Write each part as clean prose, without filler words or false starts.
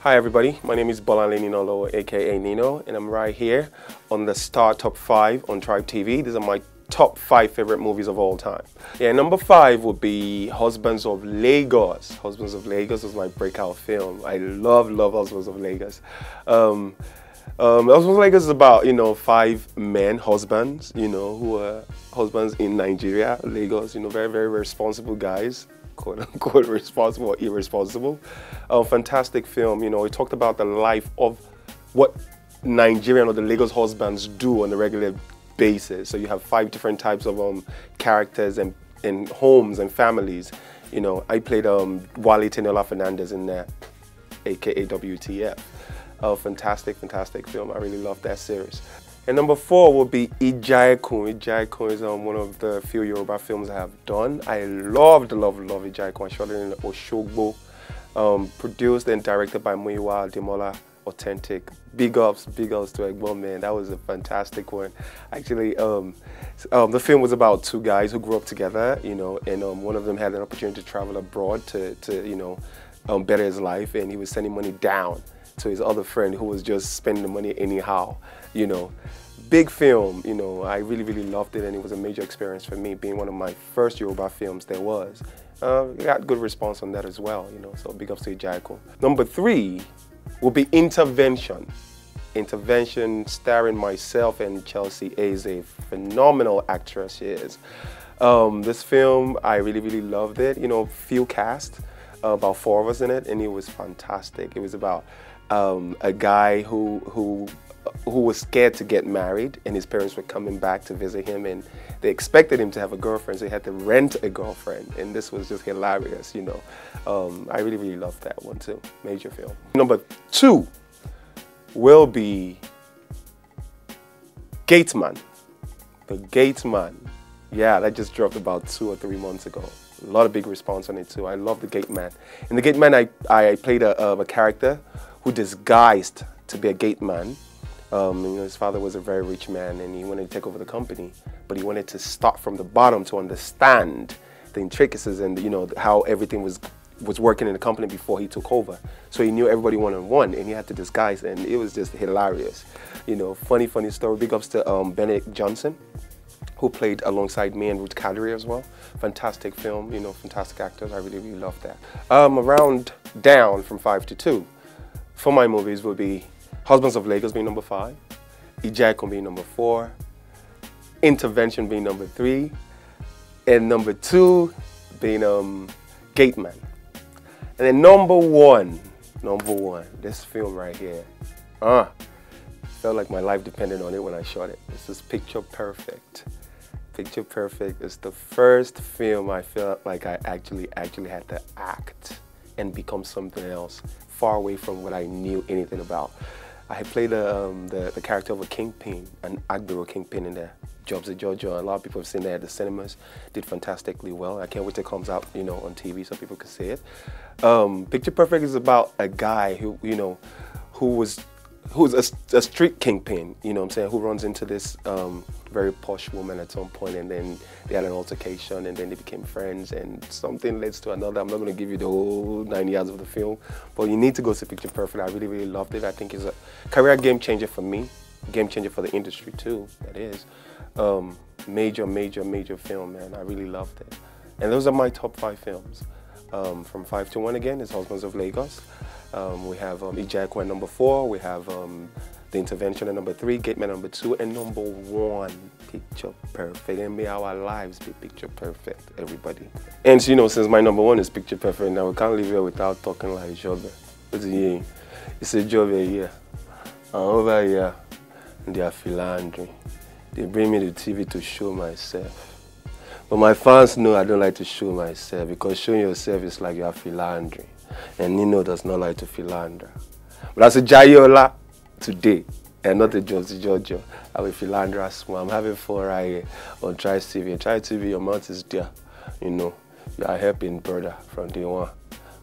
Hi everybody, my name is Bolanle Ninolowo, aka Nino, and I'm right here on the Star Top 5 on Trybe TV. These are my top 5 favorite movies of all time. Yeah, number 5 would be Husbands of Lagos. Husbands of Lagos was my breakout film. I love Husbands of Lagos. Husbands of Lagos is about, 5 men, husbands, who are husbands in Nigeria, Lagos, very, very responsible guys. Quote unquote responsible or irresponsible. Fantastic film. It talked about the life of what Nigerian or the Lagos husbands do on a regular basis. So you have 5 different types of characters and homes and families. I played Wale Tenola Fernandez in there, aka WTF. Fantastic film. I really love that series. And number 4 will be Ija Ekun. Ija Ekun is one of the few Yoruba films I have done. I love Ija Ekun. I shot it in Oshogbo. Produced and directed by Muyiwa Demola. Authentic. Big ups to Egbon, man. That was a fantastic one. Actually, the film was about 2 guys who grew up together, and one of them had an opportunity to travel abroad to better his life, and he was sending money down to his other friend who was just spending the money anyhow, Big film, I really loved it, and it was a major experience for me, being one of my first Yoruba films there was. Got good response on that as well, so big ups to Ija Ekun. Number 3 will be Intervention. Intervention, starring myself and Chelsea Eze, phenomenal actress she is. This film, I really loved it. Few cast, about 4 of us in it, and it was fantastic. It was about a guy who was scared to get married, and his parents were coming back to visit him, and they expected him to have a girlfriend, so he had to rent a girlfriend, and this was just hilarious, I really loved that one too. Major film. Number 2 will be Gateman. The Gateman. Yeah, that just dropped about 2 or 3 months ago. A lot of big response on it too. I love the Gateman. In the Gateman, I played a character who disguised to be a gateman. His father was a very rich man, and he wanted to take over the company, but he wanted to start from the bottom to understand the intricacies and how everything was working in the company before he took over. So he knew everybody one-on-one, and he had to disguise, and it was just hilarious. Funny story. Big ups to Benedict Johnson, who played alongside me, and Ruth Kadri as well. Fantastic film, fantastic actors. I really loved that. Around down from 5 to 2 for my movies will be Husbands of Lagos being number 5, Ija Ekun being number 4, Intervention being number 3, and number 2 being Gateman. And then number one, this film right here. Felt like my life depended on it when I shot it. This is Picture Perfect. Picture Perfect is the first film I felt like I actually had to act and become something else, far away from what I knew anything about. I played the character of a kingpin, an Agbero kingpin in there, Jobs at Jojo. A lot of people have seen that at the cinemas. Did fantastically well. I can't wait till it comes out, on TV so people can see it. Picture Perfect is about a guy who's a street kingpin, who runs into this very posh woman at some point, and then they had an altercation, and then they became friends, and something leads to another. I'm not going to give you the whole 9 yards of the film, but you need to go see Picture Perfect. I really loved it. I think it's a career game changer for me, game changer for the industry too, that is. Major film, man. I really loved it. And those are my top 5 films. From 5 to 1 again is Husbands of Lagos. We have Ija Ekun at number 4. We have The Intervention at number 3, Gateman number 2, and number 1, Picture Perfect. And may our lives be picture perfect, everybody. And since my number 1 is Picture Perfect, now we can't live here without talking like each other. It's a job here. Over here, they are philandering. They bring me to TV to show myself. But my fans know I don't like to show myself, because showing yourself is like you are philandering. And Nino does not like to philander. But as a Jayola today, and not a Jojo, I'm a philanderer. I'm having fun right here on Trybe TV. And Trybe TV, your mouth is there. You are helping brother from day one.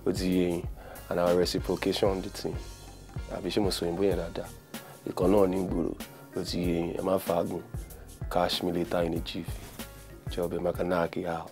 And our reciprocation on the team. You cannot nimble. I'm a fagun. Cash me later in a jiffy. Job, I'm a knock it out.